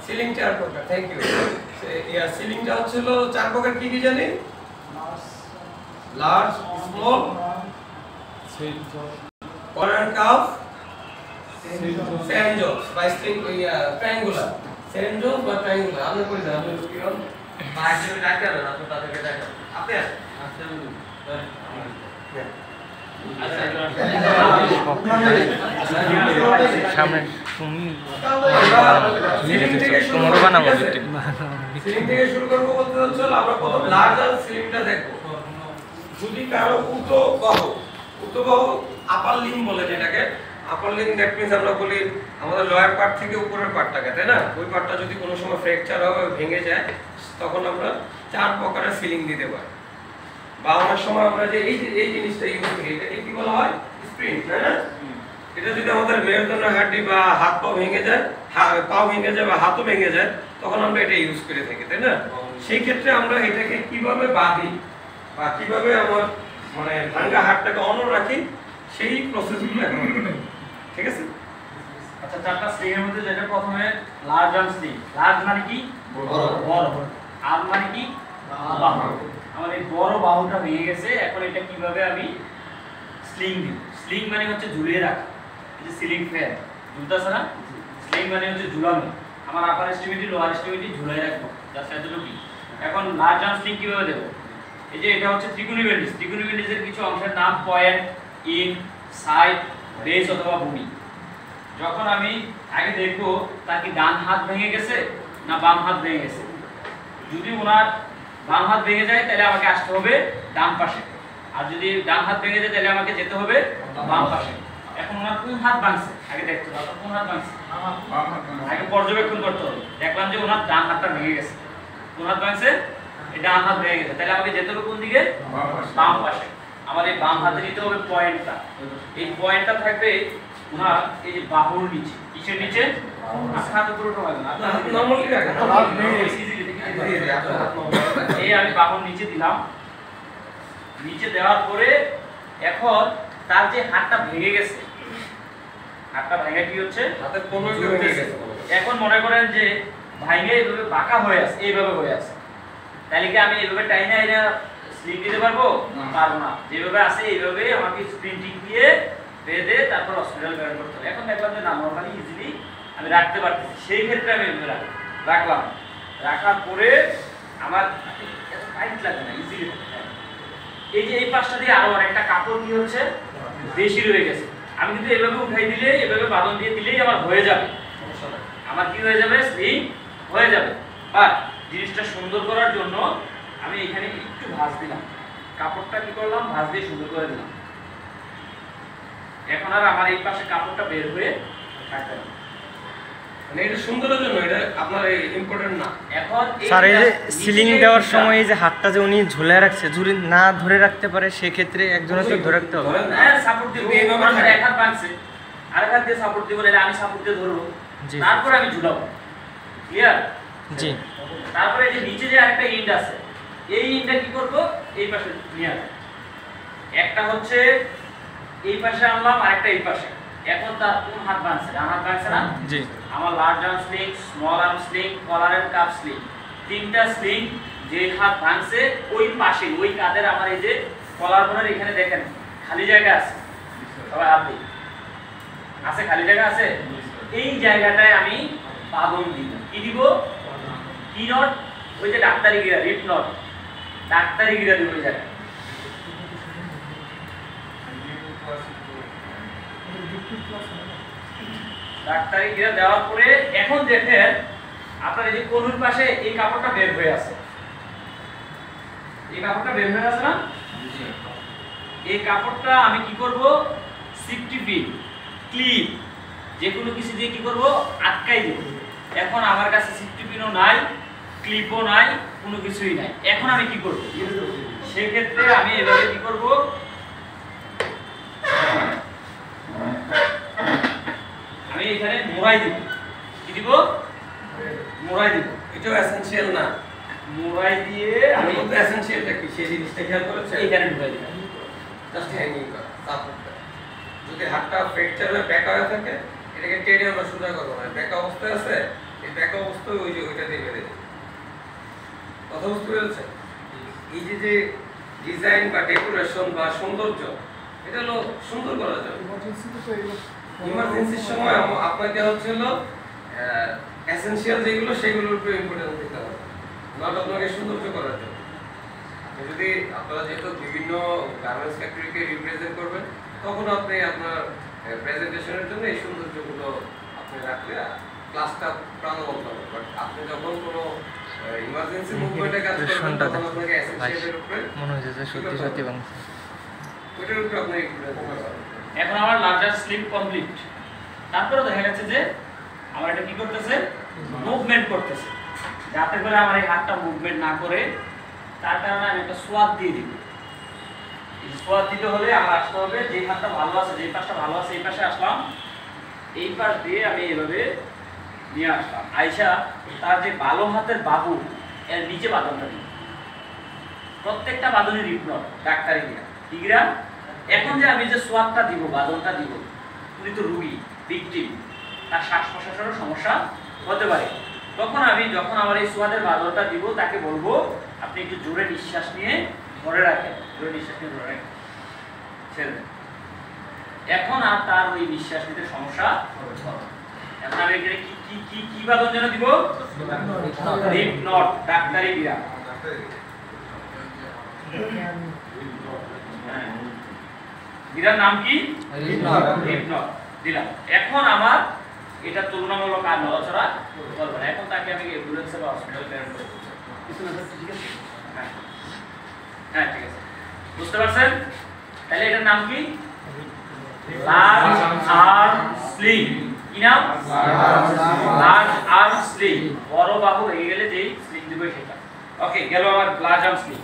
Ceiling চার প্রকার। Thank you. সিলিংটা হচ্ছিল চার প্রকার, কি কি জানি? Large, small, collar cuff, Saint John's বা স্ট্রিং ট্রায়াঙ্গুলার, স্যান্ড জবস বা ট্রায়াঙ্গুলার। আপনি কই দেন, আপনি কি হন? বাইরে ডাক্তার না, আপনি তাদেরকে দেখান। আপনি আসেন। সামনে সিলিং থেকে শুরু করবো বলতে হচ্ছে আমরা প্রথম লার্জ আর সিলিংটা দেখবো। যদি কারো উত্তবাহু আপার লিম্ব বলে যেটাকে, আপার লিম্ব দ্যাট মিন্স আমরা বলি আমাদের লোয়ার পার্ট থেকে উপরের পার্টটাকে, তাই না? ওই পার্টটা যদি কোনো সময় ফ্র্যাকচার হয়, ভেঙে যায়, তখন আমরা চার প্রকারের সিলিং দিতে পারি। বা অনেক সময় আমরা যে এই জিনিসটা ইউজ করি, এটাকে কি বলা হয়? স্প্রিন্ট, তাই না? এটা যদি আমাদের মেরুদণ্ড হাড্ডি বা হাত পা ভেঙে যায়, পা ভেঙে যায় বা হাতও ভেঙে যায়, তখন আমরা এটা ইউজ করে থাকি, তাই না? সেই ক্ষেত্রে আমরা এটাকে কিভাবে বাঁধি বা কিভাবে আমার মানে ভাঙা হাড়টাকে অন্য রাখি, সেই প্রসেসগুলো এখন আমরা, ঠিক আছে? আচ্ছা, চারটা স্লিং এর মধ্যে যেটা প্রথমে লার্জ আর্ম স্লিং। লার্জ মানে কি? বড়। আর্ম মানে কি? বাহু। আমার এই বড় বাহুটা ভেঙে গেছে, এখন এটা কিভাবে আমি স্লিং দিব? স্লিং মানে হচ্ছে ঝুলিয়ে রাখা। এই যে সিলিং ফ্যান ঝুলতেছে না, স্লিং মানে হচ্ছে ঝুলানো। আমার আপার এক্সট্রিমিটি লোয়ার এক্সট্রিমিটি ঝুলাই রাখবো, জাস্ট এতটুকুই। এখন লার্জ আর্ম স্লিং কিভাবে দেব? এই যে এটা হচ্ছে ত্রিকোণী ব্যান্ডেজ। ত্রিকোণী ব্যান্ডেজের কিছু অংশের নাম পয়েন্ট, ইন, সাইড, বেস অথবা বুনি। যখন আমি আগে দেখবো তার কি ডান হাত ভেঙে গেছে না বাম হাত ভেঙে গেছে। যদি ওনার বাম হাত ভেঙে যায় তাহলে আমাকে আসতে হবে ডান পাশে, আর যদি ডান হাত ভেঙে যায় তাহলে আমাকে যেতে হবে বাম পাশে। এখন ওনার কোন হাত ভাঙছে আগে দেখতে হবে, কোন হাত ভাঙছে আগে পর্যবেক্ষণ করতে হবে। দেখলাম যে ওনার ডান হাতটা ভেঙে গেছে, কোন হাত ভাঙছে? এই ডান হাত ভেঙে গেছে, তাহলে আমাকে যেতে হবে কোন দিকে? বাম পাশে। আমার এই বাম হাতে নিতে হবে পয়েন্টটা। এই পয়েন্টটা থাকবে ওনার এই যে বাহুর নিচে। কিসের নিচে? হাত উপরে উঠাবেন না, নরমালি রাখেন। এই আমি বাহুর নিচে দিলাম। নিচে দেওয়ার পরে এখন তার যে হাতটা ভেঙে গেছে, হাতটা ভেঙে কি হচ্ছে? হাতের কোমর ভেঙে গেছে। এখন মনে করেন যে ভাঙে এইভাবে বাঁকা হয়ে আছে, এইভাবে হয়ে আছে, তাহলে কি আমি এইভাবে টাইনা আইনা স্লিং দিতে পারবো? পারবো না। যেভাবে আছে এইভাবে আমাকে স্প্রিন্টিং দিয়ে বেঁধে তারপর হসপিটাল বের করতে হবে। এখন দেখলাম যে না, নরমালি ইজিলি আমি রাখতে পারতেছি, সেই ক্ষেত্রে আমি এভাবে রাখলাম। রাখার পরে আমার এত টাইট লাগে না, ইজিলি। এই যে এই পাশটা দিয়ে আরো অনেকটা কাপড় কি হচ্ছে বেশি রয়ে গেছে, আমি কিন্তু এভাবে উঠাই দিলে, এভাবে বাঁধন দিয়ে দিলেই আমার হয়ে যাবে। আমার কি হয়ে যাবে? স্লিং হয়ে যাবে। আর জিনিসটা সুন্দর করার জন্য আমি এখানে একটু ভাঁজ দিলাম, কাপড়টা কি করলাম? ভাঁজ দিয়ে সুন্দর করে দিলাম। এখন আর আমার এই পাশে কাপড়টা বের হয়ে থাকবে না। মানে এটা সুন্দরের জন্য, এটা আপনার ইম্পর্টেন্ট না। এখন স্যার এই যে সিলিং দেওয়ার সময় এই যে হাতটা যে উনি ঝুলে রাখছে, যদি না ধরে রাখতে পারে সেক্ষেত্রে একজনের তো ধরে রাখতে হবে। হ্যাঁ, সাপোর্ট দিব। আমার এক হাত ভাঙছে, আরেক হাত দিয়ে সাপোর্ট দিব, নাহলে আমি সাপোর্ট দিয়ে ধরবো, তারপরে আমি ঝুলাবো। ক্লিয়ার? জি। তারপরে এই যে নিচে যে আরেকটা ইন্ড আছে, এই ইন্ডটা কি করব? এই পাশে নিয়ে আসবো। একটা হচ্ছে এই পাশে আনলাম, আরেকটা এই পাশে। এখন তার কোন হাত ভাঙছে? ডান হাত ভাঙছে না? জি। আমার large arm sling, small arm sling, collar and cup sling, তিনটা স্লিং যে হাত ভাঙছে ওই পাশে, ওই কাঁধের আমার এই যে কলার বোনের এখানে দেখেন খালি জায়গা আছে, সবাই হাত দিই, আছে খালি জায়গা আছে। এই জায়গাটায় আমি বাঁধন দিব। কি দিব? কি নট? ওই যে ডাক্তারি গিরা, রিপ নট, ডাক্তারি গিরা দিব ওই জায়গায়। ডাক্তারি গিরা দেওয়ার পরে এখন দেখেন আপনার এই যে কোনুর পাশে এই কাপড়টা বের হয়ে আছে, এই কাপড়টা বের হয়ে আছে না? এই কাপড়টা আমি কি করব? সেফটি পিন, ক্লিপ, যে কোনো কিছু দিয়ে কি করব? আটকাই দেব। এখন আমার কাছে সেফটি পিনও নাই, ক্লিপও নাই, কোনো কিছুই নাই। এখন আমি কি করব? সেই ক্ষেত্রে আমি এভাবে কি করব? আমি এখানে মোড়াই দিব। কি দিব? মোড়াই দিব। এটাও এসেনশিয়াল না। মোড়াই দিয়ে আমি বলতে এসেনশিয়ালটা কি সেই জিনিসটা খেয়াল করেছেন? এইখানে ঢুকাই দিব। জাস্ট হ্যাঙ্গিং করা, সাপোর্ট করা। যদি হাতটা ফ্র্যাকচার হয়ে ব্যাক হয়ে থাকে, এটাকে টেনে আমরা সোজা করবো না, ব্যাক অবস্থায় আছে, এই ব্যাক অবস্থায় ওই যে ওইটা দিয়ে বেঁধে দেবো। কথা বুঝতে পেরেছে? এই যে যে ডিজাইন বা ডেকোরেশন বা সৌন্দর্য, এটা হলো সুন্দর করার জন্য। ইমার্জেন্সির সময় আপনাকে হচ্ছে হলো এসেনশিয়াল যেগুলো সেগুলোর উপরে ইম্পর্টেন্স দিতে হবে, নট আপনাকে সৌন্দর্য করার জন্য। আপনি যদি আপনারা যেহেতু বিভিন্ন গার্মেন্টস ফ্যাক্টরিকে রিপ্রেজেন্ট করবেন, তখন আপনি আপনার প্রেজেন্টেশনের জন্য এই সৌন্দর্যগুলো আপনি রাখলে ক্লাসটা প্রাণবন্ত হবে। বাট আপনি যখন কোনো ইমার্জেন্সি মুভমেন্টে কাজ করবেন, তখন আপনাকে এসেনশিয়ালের উপরে মনে হচ্ছে যে সত্যি সত্যি বাংলা ওইটার উপরে আপনি এখন আমার লার্জার স্লিপ কমপ্লিট। তারপরে দেখা যাচ্ছে যে আমার এটা কি করতেছে, মুভমেন্ট করতেছে, যাতে করে আমার এই হাতটা মুভমেন্ট না করে। তার কারণে আমি একটা সোয়াদ দিয়ে দিব। এই সোয়াদ দিতে হলে আমার আসতে হবে, যে হাতটা ভালো আছে, যে পাশটা ভালো আছে এই পাশে আসলাম, এই পাশ দিয়ে আমি এইভাবে নিয়ে আসলাম। আয়শা তার যে ভালো হাতের বাহু এর নিচে বাঁধনটা দিব। প্রত্যেকটা বাঁধনই রিপনট ডাক্তারি দিয়া ঠিকরা। এখন যে আমি যে সোয়াদটা দিব, বাঁধনটা দিব, উনি তো রুগী, ভিকটিম, তার শ্বাস প্রশ্বাসেরও সমস্যা হতে পারে। তখন আমি যখন আমার এই সোয়াদের বাঁধনটা দিব, তাকে বলবো আপনি একটু জোরে নিঃশ্বাস নিয়ে ধরে রাখেন, জোরে নিঃশ্বাস নিয়ে ধরে রাখেন, ছেড়ে দেন। এখন আর তার ওই নিঃশ্বাস নিতে সমস্যা হবে না। এখন আমি এখানে কি কি কি কি বাঁধন যেন দিব, রিপনট ডাক্তারি দিয়া। বিরার নাম কি? রিপনট দিলাম। এখন আমার এটা তুলনামূলক আর নড়াচড়া করবে না। এখন তাকে আমি অ্যাম্বুলেন্সে বা হসপিটাল প্রেরণ করব। ঠিক আছে? হ্যাঁ ঠিক আছে, বুঝতে পারছেন? তাহলে এটার নাম কি? Large arm sling. কি নাম? Large arm sling. বড় বাহু হয়ে গেলে যেই স্লিং দিব সেটা। ওকে, গেল আমার লার্জ আর্ম স্লিং।